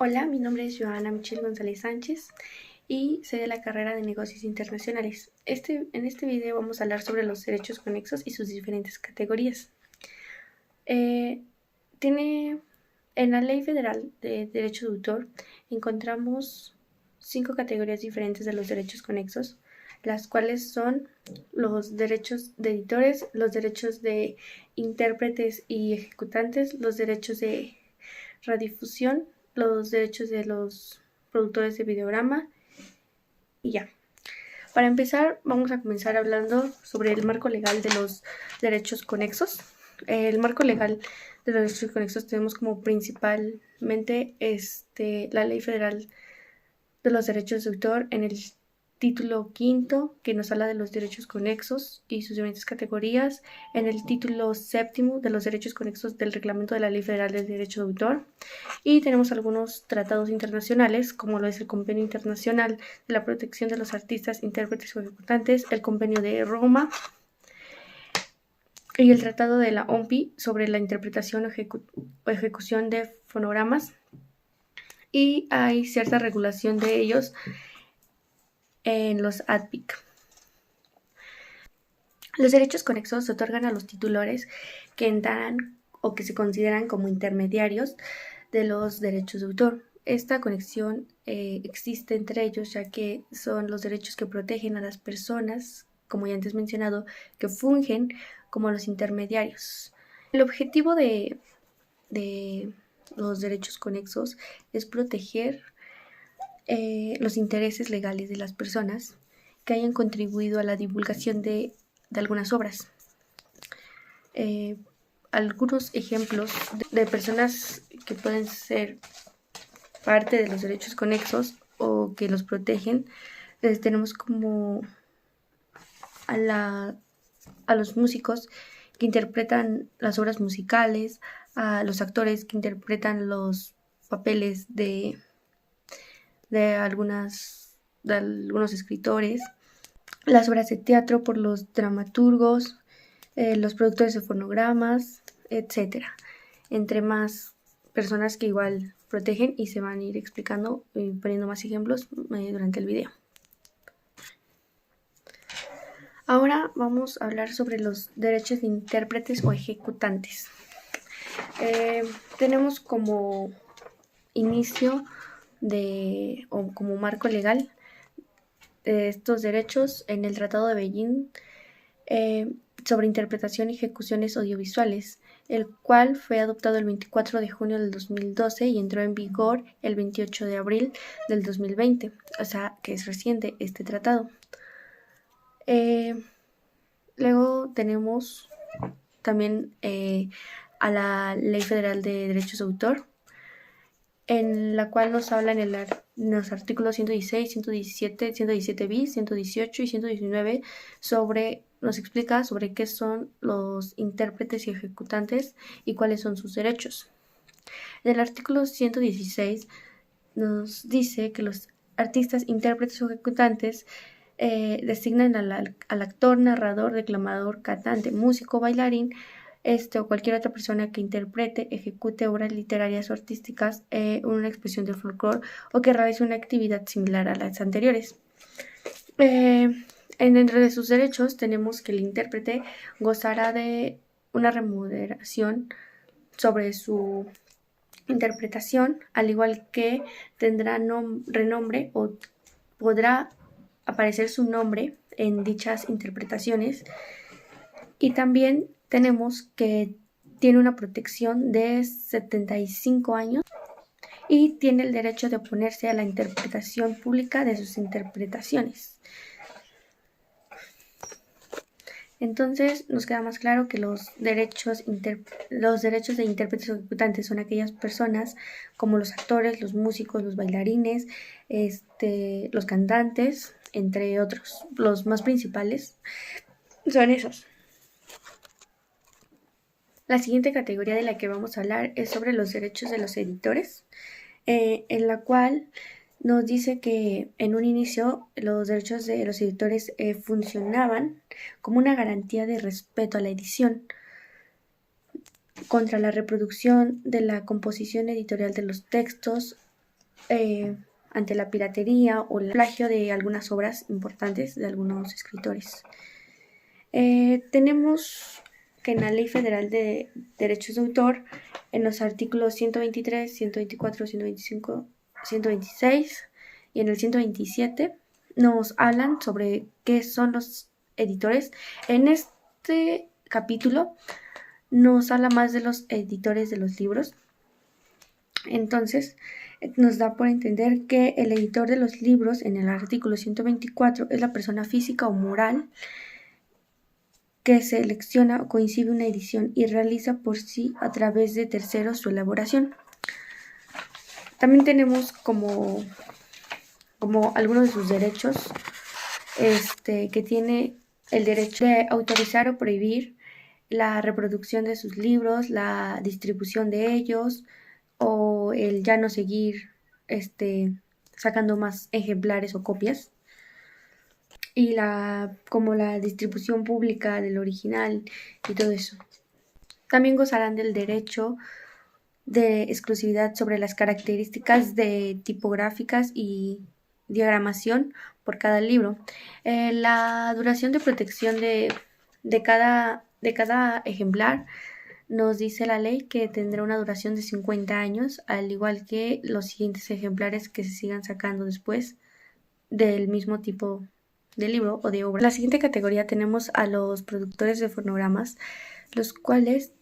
Hola, mi nombre es Joana Michelle González Sánchez y soy de la carrera de Negocios Internacionales. En este video vamos a hablar sobre los derechos conexos y sus diferentes categorías. Eh, tiene, en la Ley Federal de Derecho de Autor encontramos 5 categorías diferentes de los derechos conexos, las cuales son los derechos de editores, los derechos de intérpretes y ejecutantes, los derechos de radiodifusión, los derechos de los productores de videograma y ya. Para empezar, vamos a comenzar hablando sobre el marco legal de los derechos conexos. El marco legal de los derechos conexos tenemos como principalmente la Ley Federal de los Derechos de Autor en el título quinto, que nos habla de los derechos conexos y sus diferentes categorías, en el título séptimo de los derechos conexos del reglamento de la Ley Federal del Derecho de Autor, y tenemos algunos tratados internacionales, como lo es el Convenio Internacional de la Protección de los Artistas, Intérpretes o Ejecutantes, el Convenio de Roma y el Tratado de la OMPI sobre la interpretación o ejecución de fonogramas, y hay cierta regulación de ellos en los ADPIC. Los derechos conexos se otorgan a los titulares que entran o que se consideran como intermediarios de los derechos de autor. Esta conexión existe entre ellos, ya que son los derechos que protegen a las personas, como ya antes mencionado, que fungen como los intermediarios. El objetivo de los derechos conexos es proteger los intereses legales de las personas que hayan contribuido a la divulgación de algunas obras. Algunos ejemplos de personas que pueden ser parte de los derechos conexos o que los protegen, tenemos como a los músicos que interpretan las obras musicales, a los actores que interpretan los papeles de algunos escritores, las obras de teatro por los dramaturgos, los productores de fonogramas, etcétera, entre más personas que igual protegen, y se van a ir explicando y poniendo más ejemplos durante el video. Ahora vamos a hablar sobre los derechos de intérpretes o ejecutantes. Tenemos como inicio o como marco legal de estos derechos en el Tratado de Beijing sobre interpretación y ejecuciones audiovisuales, el cual fue adoptado el 24 de junio del 2012 y entró en vigor el 28 de abril del 2020, o sea que es reciente este tratado. Luego tenemos también a la Ley Federal de Derechos de Autor, en la cual nos habla en los artículos 116, 117, 117 bis, 118 y 119 nos explica sobre qué son los intérpretes y ejecutantes y cuáles son sus derechos. En el artículo 116 nos dice que los artistas, intérpretes o ejecutantes designan al actor, narrador, declamador, cantante, músico, bailarín, o cualquier otra persona que interprete, ejecute obras literarias o artísticas, una expresión del folclore o que realice una actividad similar a las anteriores. Dentro de sus derechos tenemos que el intérprete gozará de una remuneración sobre su interpretación, al igual que tendrá renombre o podrá aparecer su nombre en dichas interpretaciones, y también tenemos que tiene una protección de 75 años y tiene el derecho de oponerse a la interpretación pública de sus interpretaciones. Entonces nos queda más claro que los derechos de intérpretes o ejecutantes son aquellas personas como los actores, los músicos, los bailarines, los cantantes, entre otros. Los más principales son esos. La siguiente categoría de la que vamos a hablar es sobre los derechos de los editores, en la cual nos dice que en un inicio los derechos de los editores funcionaban como una garantía de respeto a la edición, contra la reproducción de la composición editorial de los textos, ante la piratería o el plagio de algunas obras importantes de algunos escritores. Tenemos que en la Ley Federal de Derechos de Autor, en los artículos 123, 124, 125, 126 y en el 127, nos hablan sobre qué son los editores. En este capítulo nos habla más de los editores de los libros. Entonces, nos da por entender que el editor de los libros, en el artículo 124, es la persona física o moral que selecciona o concibe una edición y realiza por sí a través de terceros su elaboración. También tenemos como algunos de sus derechos, que tiene el derecho de autorizar o prohibir la reproducción de sus libros, la distribución de ellos, o el ya no seguir sacando más ejemplares o copias, y como la distribución pública del original y todo eso. También gozarán del derecho de exclusividad sobre las características de tipográficas y diagramación por cada libro. La duración de protección de cada ejemplar, nos dice la ley que tendrá una duración de 50 años, al igual que los siguientes ejemplares que se sigan sacando después del mismo tipo de libro o de obra. En la siguiente categoría tenemos a los productores de fonogramas, los cuales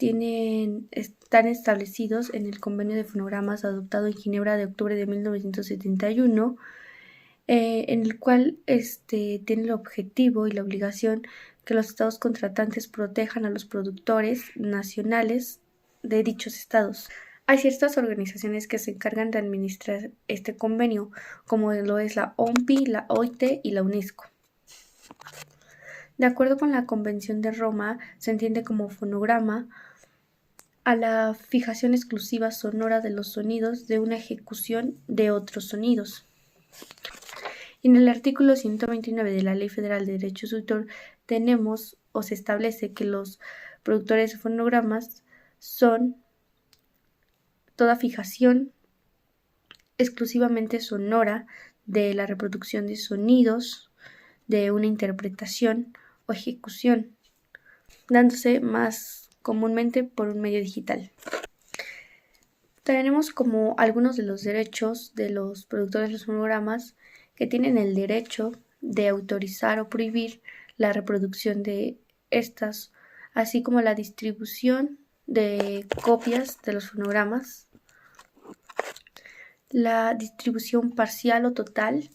están establecidos en el Convenio de Fonogramas adoptado en Ginebra de octubre de 1971, en el cual tiene el objetivo y la obligación que los estados contratantes protejan a los productores nacionales de dichos estados. Hay ciertas organizaciones que se encargan de administrar este convenio, como lo es la OMPI, la OIT y la UNESCO. De acuerdo con la Convención de Roma, se entiende como fonograma a la fijación exclusiva sonora de los sonidos de una ejecución de otros sonidos. Y en el artículo 129 de la Ley Federal de Derechos de Autor tenemos o se establece que los productores de fonogramas son toda fijación exclusivamente sonora de la reproducción de sonidos de una interpretación o ejecución, dándose más comúnmente por un medio digital. Tenemos como algunos de los derechos de los productores de los fonogramas, que tienen el derecho de autorizar o prohibir la reproducción de estas, así como la distribución de copias de los fonogramas, la distribución parcial o total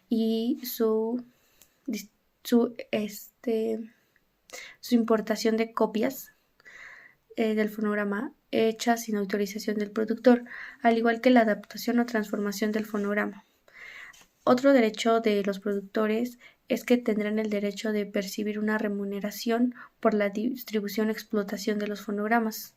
y su importación de copias del fonograma hechas sin autorización del productor, al igual que la adaptación o transformación del fonograma. Otro derecho de los productores es que tendrán el derecho de percibir una remuneración por la distribución o explotación de los fonogramas.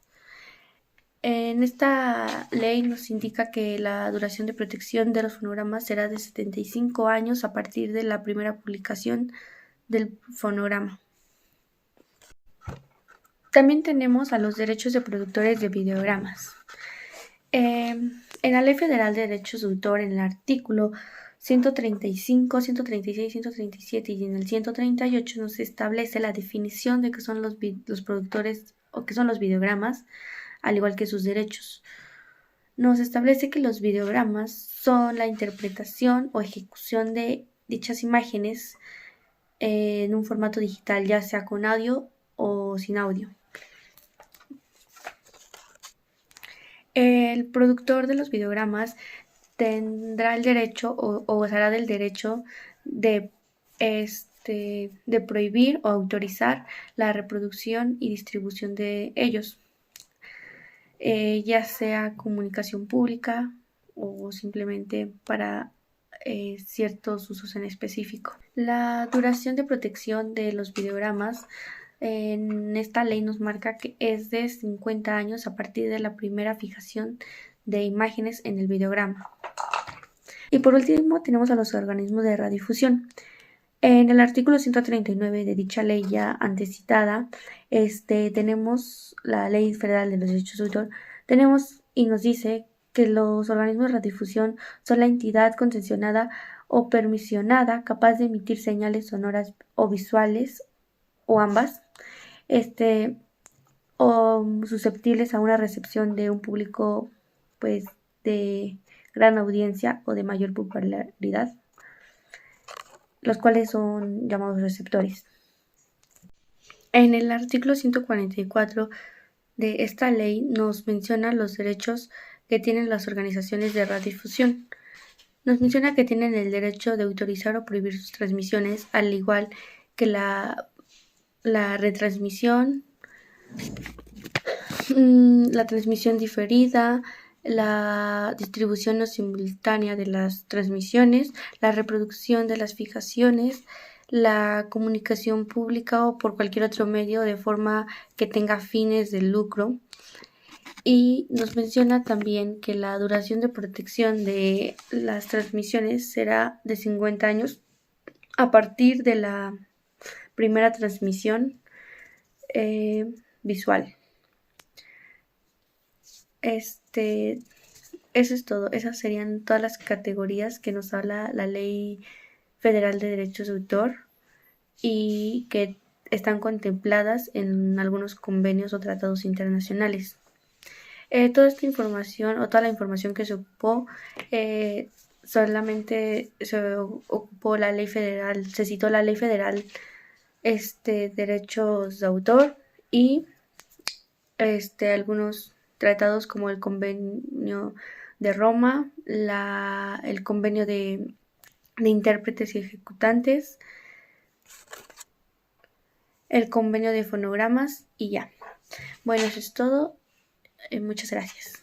En esta ley nos indica que la duración de protección de los fonogramas será de 75 años a partir de la primera publicación del fonograma. También tenemos a los derechos de productores de videogramas. En la Ley Federal de Derechos de Autor, en el artículo 135, 136, 137 y en el 138 nos establece la definición de qué son los productores o qué son los videogramas, al igual que sus derechos. Nos establece que los videogramas son la interpretación o ejecución de dichas imágenes en un formato digital, ya sea con audio o sin audio. El productor de los videogramas tendrá el derecho o gozará del derecho de prohibir o autorizar la reproducción y distribución de ellos, ya sea comunicación pública o simplemente para ciertos usos en específico. La duración de protección de los videogramas en esta ley nos marca que es de 50 años a partir de la primera fijación de imágenes en el videograma. Y por último tenemos a los organismos de radiodifusión. En el artículo 139 de dicha ley ya antes citada, tenemos la Ley Federal de los Derechos de Autor, tenemos y nos dice que los organismos de radiodifusión son la entidad concesionada o permisionada capaz de emitir señales sonoras o visuales o ambas, o susceptibles a una recepción de un público pues de gran audiencia o de mayor popularidad, los cuales son llamados receptores. En el artículo 144 de esta ley nos menciona los derechos que tienen las organizaciones de radiodifusión. Nos menciona que tienen el derecho de autorizar o prohibir sus transmisiones, al igual que la retransmisión, la transmisión diferida, la distribución no simultánea de las transmisiones, la reproducción de las fijaciones, la comunicación pública o por cualquier otro medio de forma que tenga fines de lucro. Y nos menciona también que la duración de protección de las transmisiones será de 50 años a partir de la primera transmisión visual. Eso es todo. Esas serían todas las categorías que nos habla la Ley Federal de Derechos de Autor y que están contempladas en algunos convenios o tratados internacionales. Toda esta información o toda la información que se ocupó solamente se ocupó la ley federal, se citó la ley federal derechos de autor y algunos tratados como el convenio de Roma, el convenio de intérpretes y ejecutantes, el convenio de fonogramas y ya. Bueno, eso es todo. Muchas gracias.